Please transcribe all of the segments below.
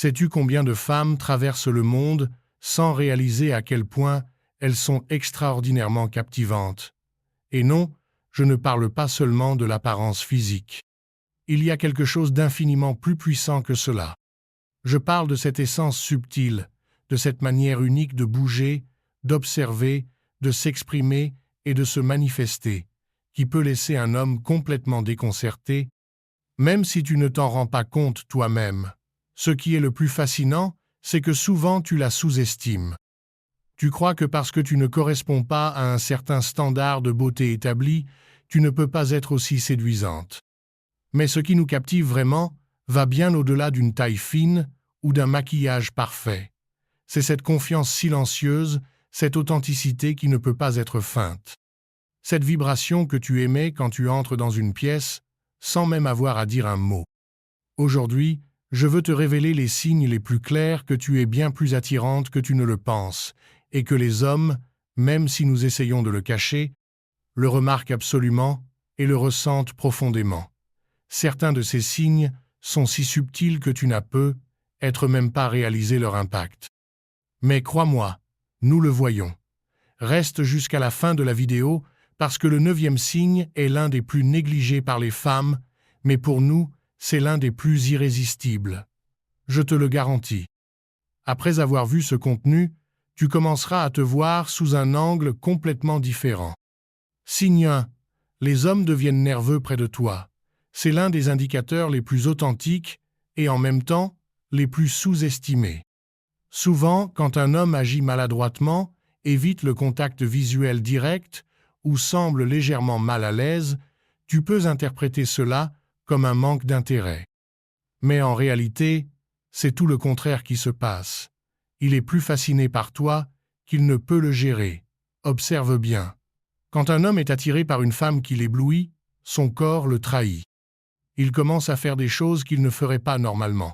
Sais-tu combien de femmes traversent le monde sans réaliser à quel point elles sont extraordinairement captivantes? Et non, je ne parle pas seulement de l'apparence physique. Il y a quelque chose d'infiniment plus puissant que cela. Je parle de cette essence subtile, de cette manière unique de bouger, d'observer, de s'exprimer et de se manifester, qui peut laisser un homme complètement déconcerté, même si tu ne t'en rends pas compte toi-même. Ce qui est le plus fascinant, c'est que souvent tu la sous-estimes. Tu crois que parce que tu ne corresponds pas à un certain standard de beauté établi, tu ne peux pas être aussi séduisante. Mais ce qui nous captive vraiment va bien au-delà d'une taille fine ou d'un maquillage parfait. C'est cette confiance silencieuse, cette authenticité qui ne peut pas être feinte. Cette vibration que tu émets quand tu entres dans une pièce, sans même avoir à dire un mot. Aujourd'hui, je veux te révéler les signes les plus clairs que tu es bien plus attirante que tu ne le penses, et que les hommes, même si nous essayons de le cacher, le remarquent absolument et le ressentent profondément. Certains de ces signes sont si subtils que tu n'as peut-être même pas réalisé leur impact. Mais crois-moi, nous le voyons. Reste jusqu'à la fin de la vidéo parce que le 9e signe est l'un des plus négligés par les femmes, mais pour nous, c'est l'un des plus irrésistibles. Je te le garantis. Après avoir vu ce contenu, tu commenceras à te voir sous un angle complètement différent. Signe 1. Les hommes deviennent nerveux près de toi. C'est l'un des indicateurs les plus authentiques et en même temps les plus sous-estimés. Souvent, quand un homme agit maladroitement, évite le contact visuel direct ou semble légèrement mal à l'aise, tu peux interpréter cela comme un manque d'intérêt. Mais en réalité, c'est tout le contraire qui se passe. Il est plus fasciné par toi qu'il ne peut le gérer. Observe bien. Quand un homme est attiré par une femme qui l'éblouit, son corps le trahit. Il commence à faire des choses qu'il ne ferait pas normalement.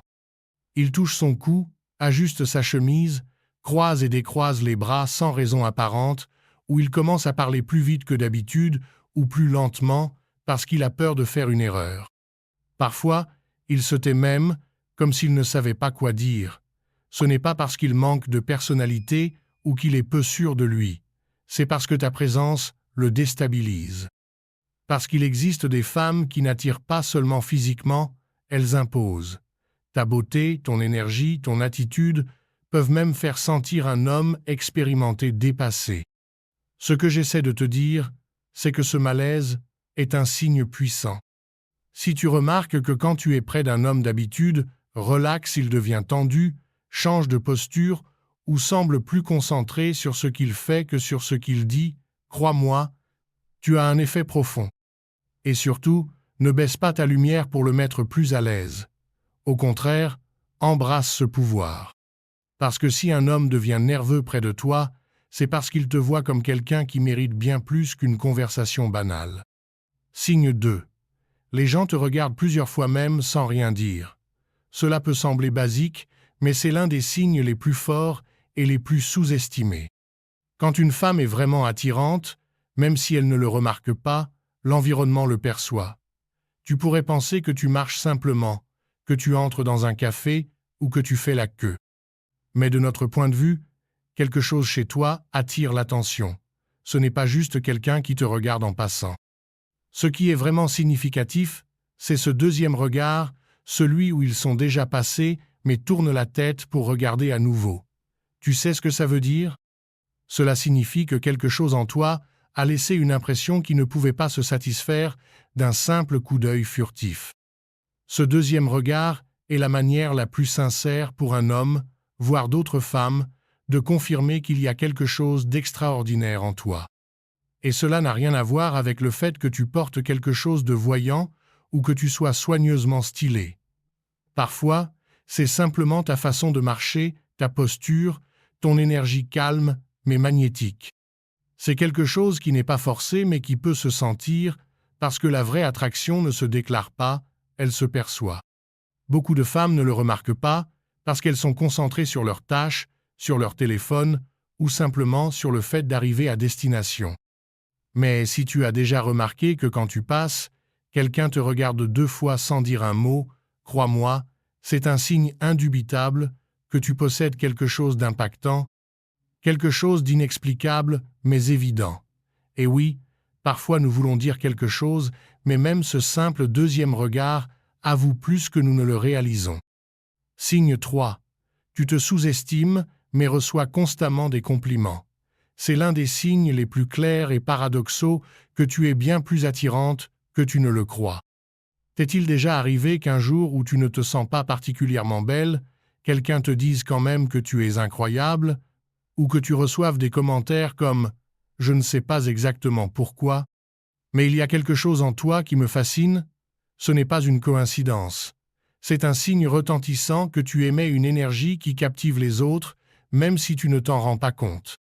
Il touche son cou, ajuste sa chemise, croise et décroise les bras sans raison apparente, ou il commence à parler plus vite que d'habitude ou plus lentement parce qu'il a peur de faire une erreur. Parfois, il se tait même, comme s'il ne savait pas quoi dire. Ce n'est pas parce qu'il manque de personnalité ou qu'il est peu sûr de lui. C'est parce que ta présence le déstabilise. Parce qu'il existe des femmes qui n'attirent pas seulement physiquement, elles imposent. Ta beauté, ton énergie, ton attitude peuvent même faire sentir un homme expérimenté dépassé. Ce que j'essaie de te dire, c'est que ce malaise est un signe puissant. Si tu remarques que quand tu es près d'un homme d'habitude, relaxe, il devient tendu, change de posture ou semble plus concentré sur ce qu'il fait que sur ce qu'il dit, crois-moi, tu as un effet profond. Et surtout, ne baisse pas ta lumière pour le mettre plus à l'aise. Au contraire, embrasse ce pouvoir. Parce que si un homme devient nerveux près de toi, c'est parce qu'il te voit comme quelqu'un qui mérite bien plus qu'une conversation banale. Signe 2. Les gens te regardent plusieurs fois même sans rien dire. Cela peut sembler basique, mais c'est l'un des signes les plus forts et les plus sous-estimés. Quand une femme est vraiment attirante, même si elle ne le remarque pas, l'environnement le perçoit. Tu pourrais penser que tu marches simplement, que tu entres dans un café ou que tu fais la queue. Mais de notre point de vue, quelque chose chez toi attire l'attention. Ce n'est pas juste quelqu'un qui te regarde en passant. Ce qui est vraiment significatif, c'est ce deuxième regard, celui où ils sont déjà passés, mais tournent la tête pour regarder à nouveau. Tu sais ce que ça veut dire? Cela signifie que quelque chose en toi a laissé une impression qui ne pouvait pas se satisfaire d'un simple coup d'œil furtif. Ce deuxième regard est la manière la plus sincère pour un homme, voire d'autres femmes, de confirmer qu'il y a quelque chose d'extraordinaire en toi. Et cela n'a rien à voir avec le fait que tu portes quelque chose de voyant ou que tu sois soigneusement stylé. Parfois, c'est simplement ta façon de marcher, ta posture, ton énergie calme mais magnétique. C'est quelque chose qui n'est pas forcé mais qui peut se sentir parce que la vraie attraction ne se déclare pas, elle se perçoit. Beaucoup de femmes ne le remarquent pas parce qu'elles sont concentrées sur leurs tâches, sur leur téléphone ou simplement sur le fait d'arriver à destination. Mais si tu as déjà remarqué que quand tu passes, quelqu'un te regarde 2 fois sans dire un mot, crois-moi, C'est un signe indubitable que tu possèdes quelque chose d'impactant, quelque chose d'inexplicable mais évident. Et oui, parfois nous voulons dire quelque chose, mais même ce simple deuxième regard avoue plus que nous ne le réalisons. Signe 3. Tu te sous-estimes, mais reçois constamment des compliments. C'est l'un des signes les plus clairs et paradoxaux que tu es bien plus attirante que tu ne le crois. T'est-il déjà arrivé qu'un jour où tu ne te sens pas particulièrement belle, quelqu'un te dise quand même que tu es incroyable, ou que tu reçoives des commentaires comme « je ne sais pas exactement pourquoi, mais il y a quelque chose en toi qui me fascine », ce n'est pas une coïncidence. C'est un signe retentissant que tu émets une énergie qui captive les autres, même si tu ne t'en rends pas compte.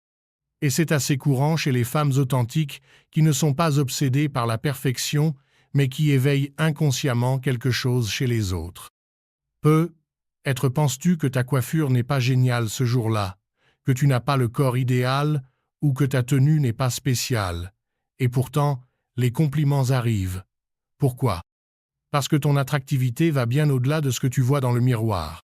Et c'est assez courant chez les femmes authentiques qui ne sont pas obsédées par la perfection, mais qui éveillent inconsciemment quelque chose chez les autres. Peut-être penses-tu que ta coiffure n'est pas géniale ce jour-là, que tu n'as pas le corps idéal ou que ta tenue n'est pas spéciale. Et pourtant, les compliments arrivent. Pourquoi ? Parce que ton attractivité va bien au-delà de ce que tu vois dans le miroir.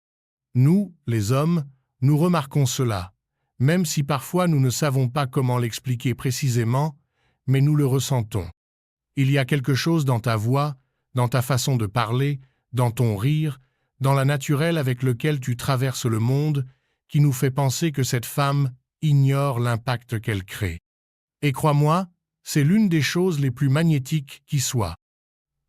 Nous, les hommes, nous remarquons cela, même si parfois nous ne savons pas comment l'expliquer précisément, mais nous le ressentons. Il y a quelque chose dans ta voix, dans ta façon de parler, dans ton rire, dans la naturelle avec laquelle tu traverses le monde, qui nous fait penser que cette femme ignore l'impact qu'elle crée. Et crois-moi, c'est l'une des choses les plus magnétiques qui soit.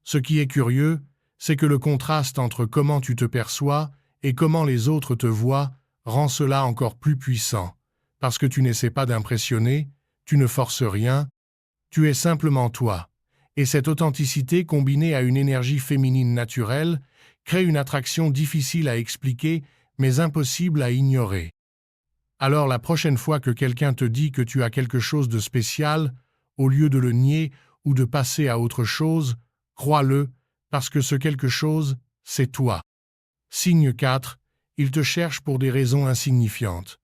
Ce qui est curieux, c'est que le contraste entre comment tu te perçois et comment les autres te voient rend cela encore plus puissant, parce que tu n'essaies pas d'impressionner, tu ne forces rien, tu es simplement toi. Et cette authenticité combinée à une énergie féminine naturelle crée une attraction difficile à expliquer, mais impossible à ignorer. Alors la prochaine fois que quelqu'un te dit que tu as quelque chose de spécial, au lieu de le nier ou de passer à autre chose, crois-le, parce que ce quelque chose, c'est toi. Signe 4. Il te cherche pour des raisons insignifiantes.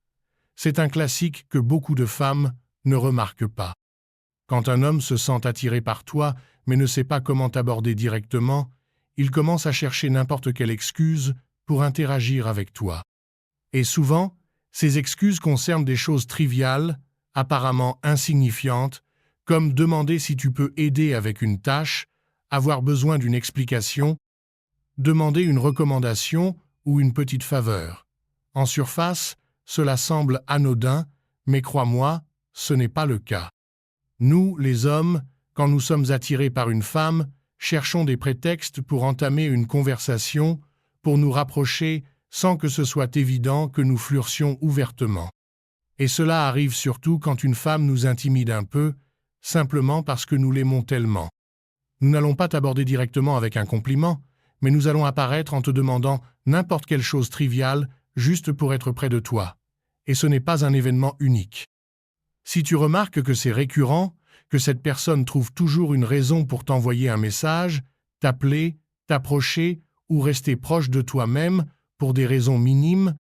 C'est un classique que beaucoup de femmes ne remarquent pas. Quand un homme se sent attiré par toi, mais ne sait pas comment t'aborder directement, il commence à chercher n'importe quelle excuse pour interagir avec toi. Et souvent, ces excuses concernent des choses triviales, apparemment insignifiantes, comme demander si tu peux aider avec une tâche, avoir besoin d'une explication, demander une recommandation ou une petite faveur. En surface, cela semble anodin, mais crois-moi, ce n'est pas le cas. Nous, les hommes, quand nous sommes attirés par une femme, cherchons des prétextes pour entamer une conversation, pour nous rapprocher sans que ce soit évident que nous flirtions ouvertement. Et cela arrive surtout quand une femme nous intimide un peu, simplement parce que nous l'aimons tellement. Nous n'allons pas t'aborder directement avec un compliment, mais nous allons apparaître en te demandant n'importe quelle chose triviale juste pour être près de toi. Et ce n'est pas un événement unique. Si tu remarques que c'est récurrent, que cette personne trouve toujours une raison pour t'envoyer un message, t'appeler, t'approcher ou rester proche de toi-même pour des raisons minimes,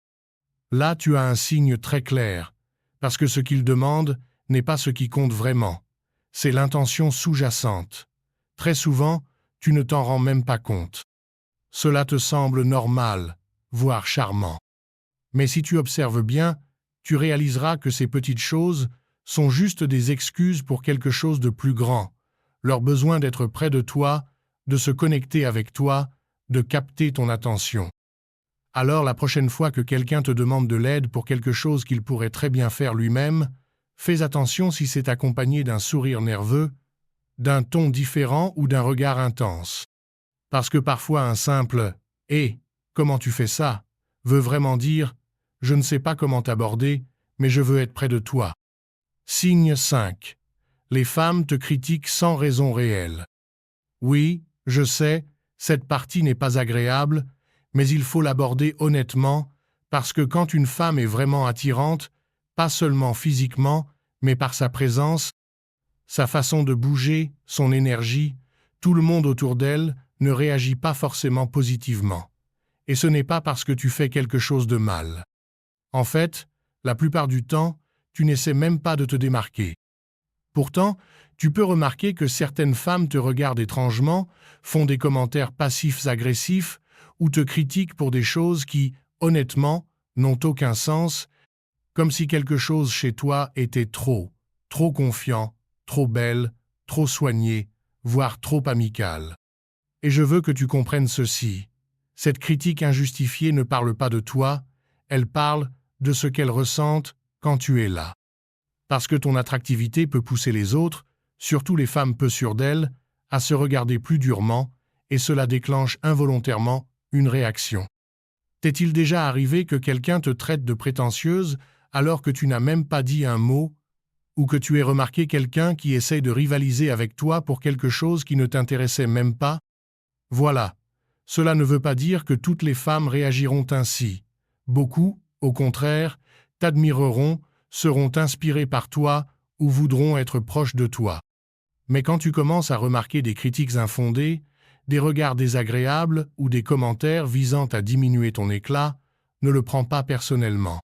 là tu as un signe très clair, parce que ce qu'il demande n'est pas ce qui compte vraiment, c'est l'intention sous-jacente. Très souvent, tu ne t'en rends même pas compte. Cela te semble normal, voire charmant. Mais si tu observes bien, tu réaliseras que ces petites choses sont juste des excuses pour quelque chose de plus grand, leur besoin d'être près de toi, de se connecter avec toi, de capter ton attention. Alors la prochaine fois que quelqu'un te demande de l'aide pour quelque chose qu'il pourrait très bien faire lui-même, fais attention si c'est accompagné d'un sourire nerveux, d'un ton différent ou d'un regard intense. Parce que parfois un simple « Hé, comment tu fais ça ?» veut vraiment dire « Je ne sais pas comment t'aborder, mais je veux être près de toi. » Signe 5. Les femmes te critiquent sans raison réelle. Oui, je sais, cette partie n'est pas agréable, mais il faut l'aborder honnêtement, parce que quand une femme est vraiment attirante, pas seulement physiquement, mais par sa présence, sa façon de bouger, son énergie, tout le monde autour d'elle ne réagit pas forcément positivement. Et ce n'est pas parce que tu fais quelque chose de mal. En fait, la plupart du temps, tu n'essaies même pas de te démarquer. Pourtant, tu peux remarquer que certaines femmes te regardent étrangement, font des commentaires passifs agressifs ou te critiquent pour des choses qui, honnêtement, n'ont aucun sens, comme si quelque chose chez toi était trop confiant, trop belle, trop soigné, voire trop amical. Et je veux que tu comprennes ceci. Cette critique injustifiée ne parle pas de toi, elle parle de ce qu'elles ressentent quand tu es là. Parce que ton attractivité peut pousser les autres, surtout les femmes peu sûres d'elles, à se regarder plus durement, et cela déclenche involontairement une réaction. T'est-il déjà arrivé que quelqu'un te traite de prétentieuse alors que tu n'as même pas dit un mot, ou que tu aies remarqué quelqu'un qui essaye de rivaliser avec toi pour quelque chose qui ne t'intéressait même pas? Voilà. Cela ne veut pas dire que toutes les femmes réagiront ainsi. Beaucoup, au contraire, t'admireront, seront inspirées par toi ou voudront être proches de toi. Mais quand tu commences à remarquer des critiques infondées, des regards désagréables ou des commentaires visant à diminuer ton éclat, ne le prends pas personnellement.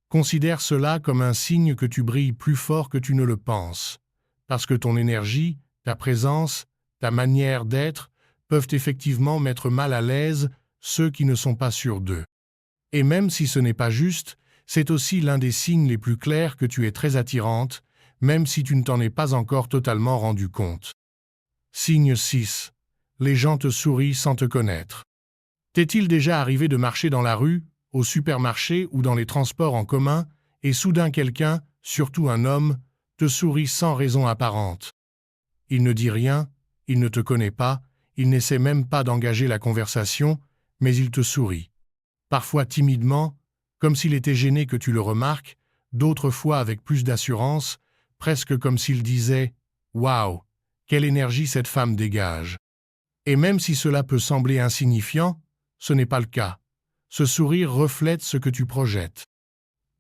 Considère cela comme un signe que tu brilles plus fort que tu ne le penses, parce que ton énergie, ta présence, ta manière d'être peuvent effectivement mettre mal à l'aise ceux qui ne sont pas sûrs d'eux. Et même si ce n'est pas juste, c'est aussi l'un des signes les plus clairs que tu es très attirante, même si tu ne t'en es pas encore totalement rendu compte. Signe 6. Les gens te sourient sans te connaître. T'est-il déjà arrivé de marcher dans la rue, au supermarché ou dans les transports en commun, et soudain quelqu'un, surtout un homme, te sourit sans raison apparente? Il ne dit rien, il ne te connaît pas, il n'essaie même pas d'engager la conversation, mais il te sourit. Parfois timidement, comme s'il était gêné que tu le remarques, d'autres fois avec plus d'assurance, presque comme s'il disait « Waouh, quelle énergie cette femme dégage !» Et même si cela peut sembler insignifiant, ce n'est pas le cas. Ce sourire reflète ce que tu projettes.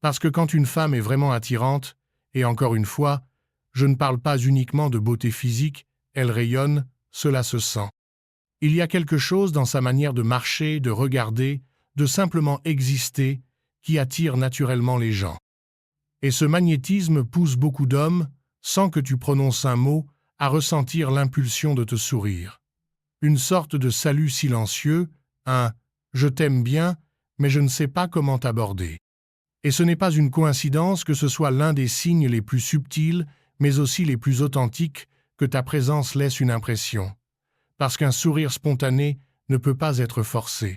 Parce que quand une femme est vraiment attirante, et encore une fois, je ne parle pas uniquement de beauté physique, elle rayonne, cela se sent. Il y a quelque chose dans sa manière de marcher, de regarder, de simplement exister, qui attire naturellement les gens. Et ce magnétisme pousse beaucoup d'hommes, sans que tu prononces un mot, à ressentir l'impulsion de te sourire. Une sorte de salut silencieux, un « je t'aime bien, mais je ne sais pas comment t'aborder ». Et ce n'est pas une coïncidence que ce soit l'un des signes les plus subtils, mais aussi les plus authentiques, que ta présence laisse une impression. Parce qu'un sourire spontané ne peut pas être forcé.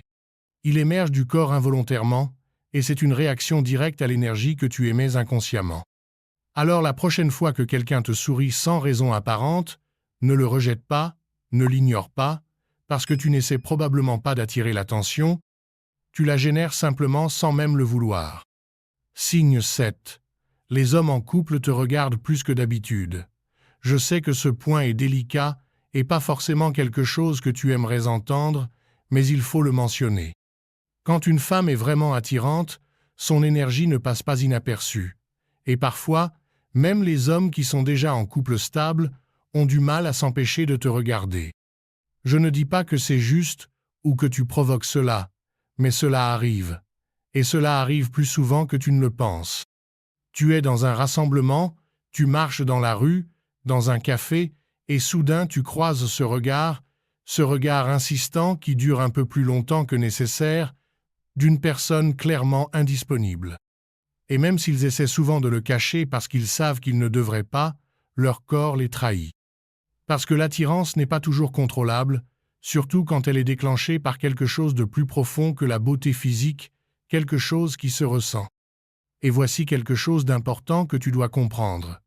Il émerge du corps involontairement, et c'est une réaction directe à l'énergie que tu émets inconsciemment. Alors la prochaine fois que quelqu'un te sourit sans raison apparente, ne le rejette pas, ne l'ignore pas, parce que tu n'essaies probablement pas d'attirer l'attention, tu la génères simplement sans même le vouloir. Signe 7. Les hommes en couple te regardent plus que d'habitude. Je sais que ce point est délicat et pas forcément quelque chose que tu aimerais entendre, mais il faut le mentionner. Quand une femme est vraiment attirante, son énergie ne passe pas inaperçue. Et parfois, même les hommes qui sont déjà en couple stable ont du mal à s'empêcher de te regarder. Je ne dis pas que c'est juste ou que tu provoques cela, mais cela arrive. Et cela arrive plus souvent que tu ne le penses. Tu es dans un rassemblement, tu marches dans la rue, dans un café, et soudain tu croises ce regard insistant qui dure un peu plus longtemps que nécessaire, d'une personne clairement indisponible. Et même s'ils essaient souvent de le cacher parce qu'ils savent qu'ils ne devraient pas, leur corps les trahit. Parce que l'attirance n'est pas toujours contrôlable, surtout quand elle est déclenchée par quelque chose de plus profond que la beauté physique, quelque chose qui se ressent. Et voici quelque chose d'important que tu dois comprendre.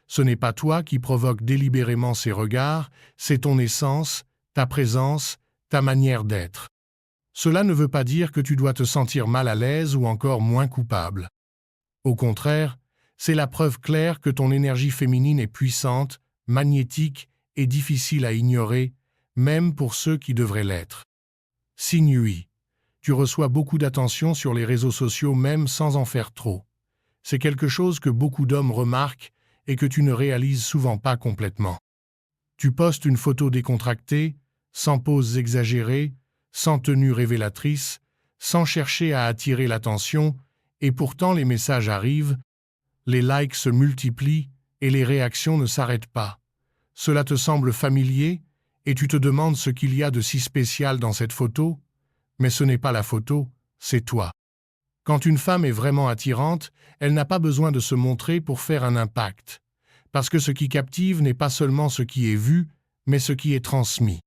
Ce n'est pas toi qui provoque délibérément ces regards, c'est ton essence, ta présence, ta manière d'être. Cela ne veut pas dire que tu dois te sentir mal à l'aise ou encore moins coupable. Au contraire, c'est la preuve claire que ton énergie féminine est puissante, magnétique et difficile à ignorer, même pour ceux qui devraient l'être. Signe 8. Tu reçois beaucoup d'attention sur les réseaux sociaux même sans en faire trop. C'est quelque chose que beaucoup d'hommes remarquent et que tu ne réalises souvent pas complètement. Tu postes une photo décontractée, sans poses exagérées, sans tenue révélatrice, sans chercher à attirer l'attention, et pourtant les messages arrivent, les likes se multiplient et les réactions ne s'arrêtent pas. Cela te semble familier et tu te demandes ce qu'il y a de si spécial dans cette photo? Mais ce n'est pas la photo, c'est toi. Quand une femme est vraiment attirante, elle n'a pas besoin de se montrer pour faire un impact. Parce que ce qui captive n'est pas seulement ce qui est vu, mais ce qui est transmis.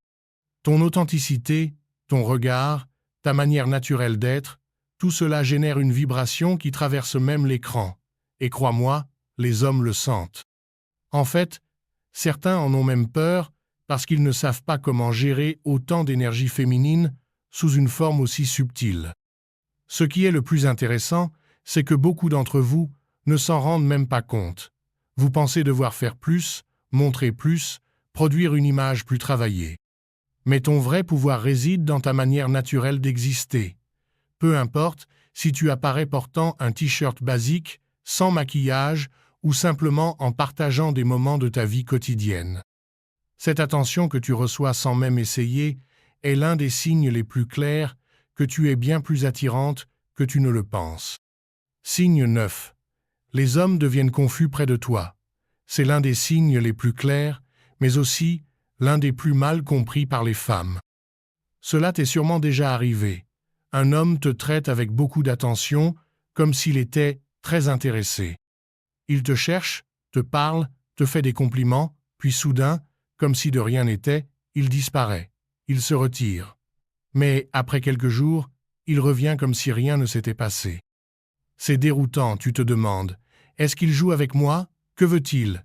Ton authenticité, ton regard, ta manière naturelle d'être, tout cela génère une vibration qui traverse même l'écran. Et crois-moi, les hommes le sentent. En fait, certains en ont même peur parce qu'ils ne savent pas comment gérer autant d'énergie féminine sous une forme aussi subtile. Ce qui est le plus intéressant, c'est que beaucoup d'entre vous ne s'en rendent même pas compte. Vous pensez devoir faire plus, montrer plus, produire une image plus travaillée. Mais ton vrai pouvoir réside dans ta manière naturelle d'exister. Peu importe si tu apparais portant un t-shirt basique, sans maquillage ou simplement en partageant des moments de ta vie quotidienne. Cette attention que tu reçois sans même essayer est l'un des signes les plus clairs que tu es bien plus attirante que tu ne le penses. Signe 9. Les hommes deviennent confus près de toi. C'est l'un des signes les plus clairs, mais aussi l'un des plus mal compris par les femmes. Cela t'est sûrement déjà arrivé. Un homme te traite avec beaucoup d'attention, comme s'il était très intéressé. Il te cherche, te parle, te fait des compliments, puis soudain, comme si de rien n'était, il disparaît. Il se retire. Mais après quelques jours, il revient comme si rien ne s'était passé. C'est déroutant, tu te demandes. Est-ce qu'il joue avec moi? Que veut-il?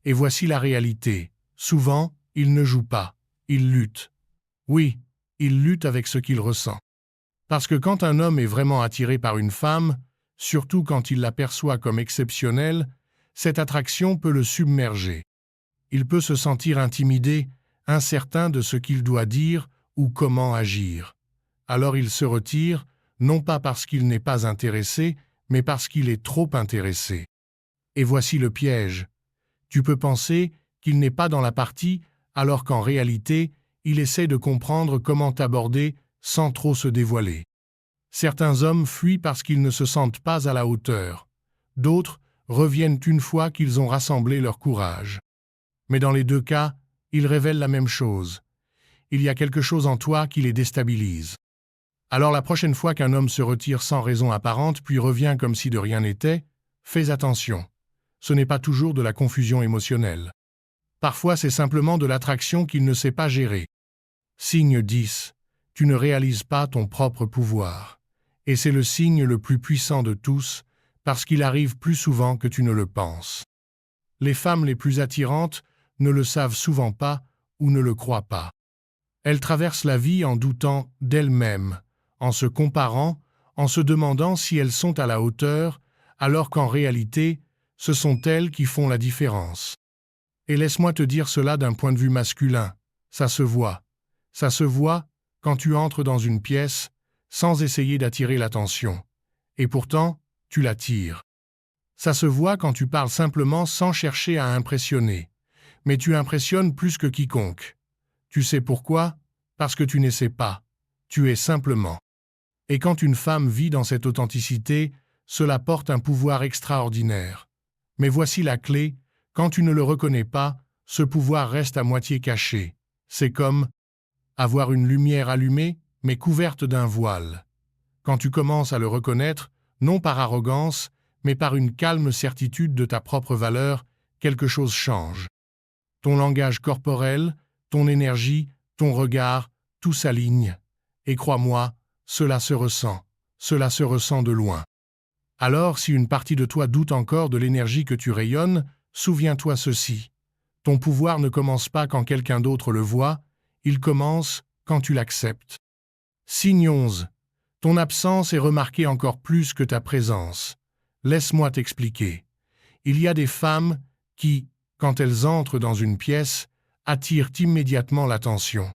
Et voici la réalité. Souvent, il ne joue pas. Il lutte. Oui, il lutte avec ce qu'il ressent. Parce que quand un homme est vraiment attiré par une femme, surtout quand il la perçoit comme exceptionnelle, cette attraction peut le submerger. Il peut se sentir intimidé, incertain de ce qu'il doit dire ou comment agir. Alors il se retire, non pas parce qu'il n'est pas intéressé, mais parce qu'il est trop intéressé. Et voici le piège. Tu peux penser qu'il n'est pas dans la partie, alors qu'en réalité, il essaie de comprendre comment t'aborder sans trop se dévoiler. Certains hommes fuient parce qu'ils ne se sentent pas à la hauteur. D'autres reviennent une fois qu'ils ont rassemblé leur courage. Mais dans les deux cas, ils révèlent la même chose. Il y a quelque chose en toi qui les déstabilise. Alors la prochaine fois qu'un homme se retire sans raison apparente puis revient comme si de rien n'était, fais attention. Ce n'est pas toujours de la confusion émotionnelle. Parfois c'est simplement de l'attraction qu'il ne sait pas gérer. Signe 10. Tu ne réalises pas ton propre pouvoir. Et c'est le signe le plus puissant de tous, parce qu'il arrive plus souvent que tu ne le penses. Les femmes les plus attirantes ne le savent souvent pas ou ne le croient pas. Elles traversent la vie en doutant d'elles-mêmes, en se comparant, en se demandant si elles sont à la hauteur, alors qu'en réalité, ce sont elles qui font la différence. Et laisse-moi te dire cela d'un point de vue masculin, ça se voit. Ça se voit quand tu entres dans une pièce sans essayer d'attirer l'attention. Et pourtant, tu l'attires. Ça se voit quand tu parles simplement sans chercher à impressionner. Mais tu impressionnes plus que quiconque. Tu sais pourquoi? Parce que tu n'essaies pas. Tu es simplement. Et quand une femme vit dans cette authenticité, cela porte un pouvoir extraordinaire. Mais voici la clé, quand tu ne le reconnais pas, ce pouvoir reste à moitié caché. C'est comme avoir une lumière allumée, mais couverte d'un voile. Quand tu commences à le reconnaître, non par arrogance, mais par une calme certitude de ta propre valeur, quelque chose change. Ton langage corporel, ton énergie, ton regard, tout s'aligne. Et crois-moi, cela se ressent de loin. Alors, si une partie de toi doute encore de l'énergie que tu rayonnes, souviens-toi ceci. Ton pouvoir ne commence pas quand quelqu'un d'autre le voit, il commence quand tu l'acceptes. Signe 11. Ton absence est remarquée encore plus que ta présence. Laisse-moi t'expliquer. Il y a des femmes qui, quand elles entrent dans une pièce, attirent immédiatement l'attention.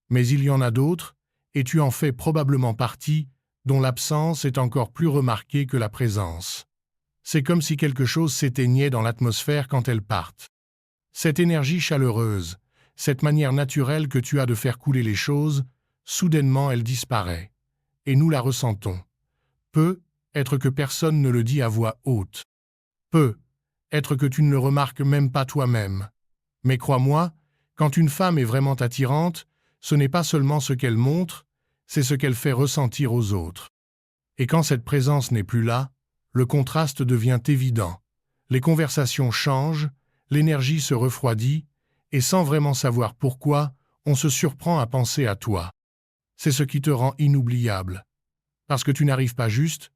Mais il y en a d'autres, et tu en fais probablement partie, dont l'absence est encore plus remarquée que la présence. C'est comme si quelque chose s'éteignait dans l'atmosphère quand elles partent. Cette énergie chaleureuse, cette manière naturelle que tu as de faire couler les choses, soudainement elle disparaît. Et nous la ressentons. Peut être que personne ne le dit à voix haute. Peut être que tu ne le remarques même pas toi-même. Mais crois-moi, quand une femme est vraiment attirante, ce n'est pas seulement ce qu'elle montre, c'est ce qu'elle fait ressentir aux autres. Et quand cette présence n'est plus là, le contraste devient évident. Les conversations changent, l'énergie se refroidit, et sans vraiment savoir pourquoi, on se surprend à penser à toi. C'est ce qui te rend inoubliable. Parce que tu n'arrives pas juste,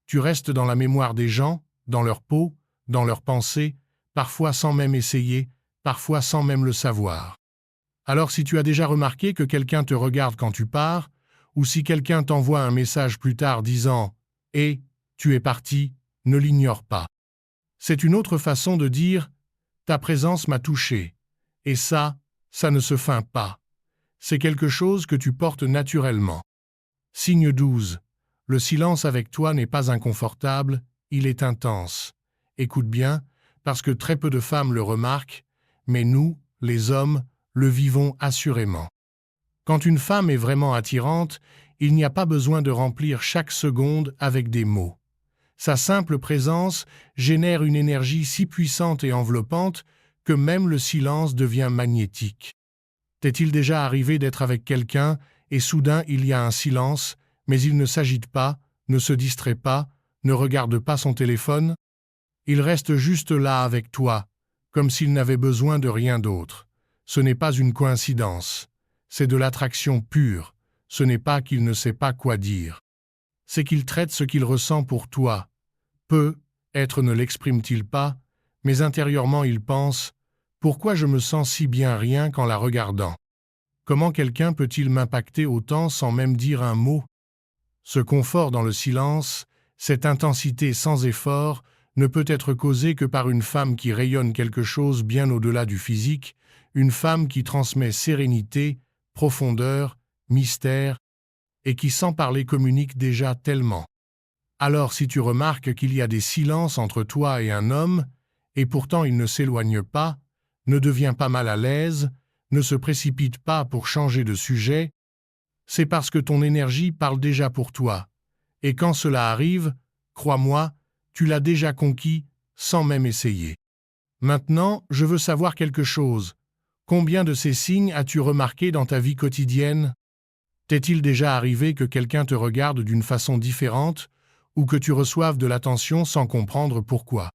tu restes dans la mémoire des gens, dans leur peau, dans leurs pensées, parfois sans même essayer, parfois sans même le savoir. Alors si tu as déjà remarqué que quelqu'un te regarde quand tu pars, ou si quelqu'un t'envoie un message plus tard disant « Eh, tu es parti », ne l'ignore pas. C'est une autre façon de dire « Ta présence m'a touché ». Et ça ne se feint pas. C'est quelque chose que tu portes naturellement. Signe 12. Le silence avec toi n'est pas inconfortable, il est intense. Écoute bien, parce que très peu de femmes le remarquent, mais nous, les hommes, le vivons assurément. Quand une femme est vraiment attirante, il n'y a pas besoin de remplir chaque seconde avec des mots. Sa simple présence génère une énergie si puissante et enveloppante que même le silence devient magnétique. T'est-il déjà arrivé d'être avec quelqu'un et soudain il y a un silence, mais il ne s'agite pas, ne se distrait pas, ne regarde pas son téléphone? Il reste juste là avec toi, comme s'il n'avait besoin de rien d'autre. Ce n'est pas une coïncidence. C'est de l'attraction pure. Ce n'est pas qu'il ne sait pas quoi dire. C'est qu'il traite ce qu'il ressent pour toi. Peut-être ne l'exprime-t-il pas, mais intérieurement il pense « Pourquoi je me sens si bien rien qu'en la regardant? Comment quelqu'un peut-il m'impacter autant sans même dire un mot ?» Ce confort dans le silence, cette intensité sans effort, ne peut être causée que par une femme qui rayonne quelque chose bien au-delà du physique, une femme qui transmet sérénité, profondeur, mystère, et qui sans parler communique déjà tellement. Alors si tu remarques qu'il y a des silences entre toi et un homme, et pourtant il ne s'éloigne pas, ne deviens pas mal à l'aise, ne se précipite pas pour changer de sujet, c'est parce que ton énergie parle déjà pour toi. Et quand cela arrive, crois-moi, tu l'as déjà conquis sans même essayer. Maintenant, je veux savoir quelque chose. Combien de ces signes as-tu remarqué dans ta vie quotidienne? T'est-il déjà arrivé que quelqu'un te regarde d'une façon différente ou que tu reçoives de l'attention sans comprendre pourquoi?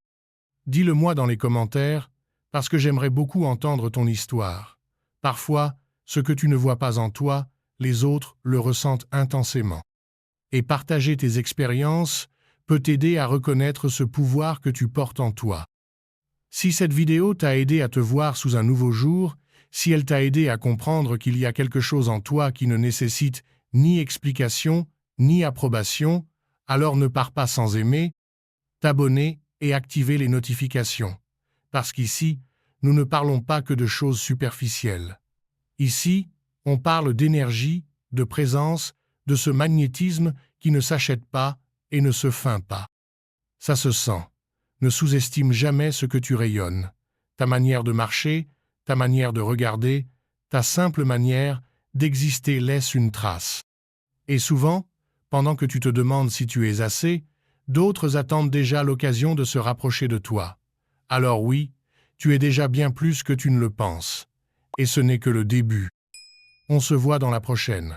Dis-le-moi dans les commentaires, parce que j'aimerais beaucoup entendre ton histoire. Parfois, ce que tu ne vois pas en toi, les autres le ressentent intensément. Et partager tes expériences peut t'aider à reconnaître ce pouvoir que tu portes en toi. Si cette vidéo t'a aidé à te voir sous un nouveau jour, si elle t'a aidé à comprendre qu'il y a quelque chose en toi qui ne nécessite ni explication, ni approbation, alors ne pars pas sans aimer, t'abonner et activer les notifications. Parce qu'ici, nous ne parlons pas que de choses superficielles. Ici, on parle d'énergie, de présence, de ce magnétisme qui ne s'achète pas et ne se feint pas. Ça se sent. Ne sous-estime jamais ce que tu rayonnes. Ta manière de marcher, ta manière de regarder, ta simple manière d'exister laisse une trace. Et souvent, pendant que tu te demandes si tu es assez, d'autres attendent déjà l'occasion de se rapprocher de toi. Alors oui, tu es déjà bien plus que tu ne le penses. Et ce n'est que le début. On se voit dans la prochaine.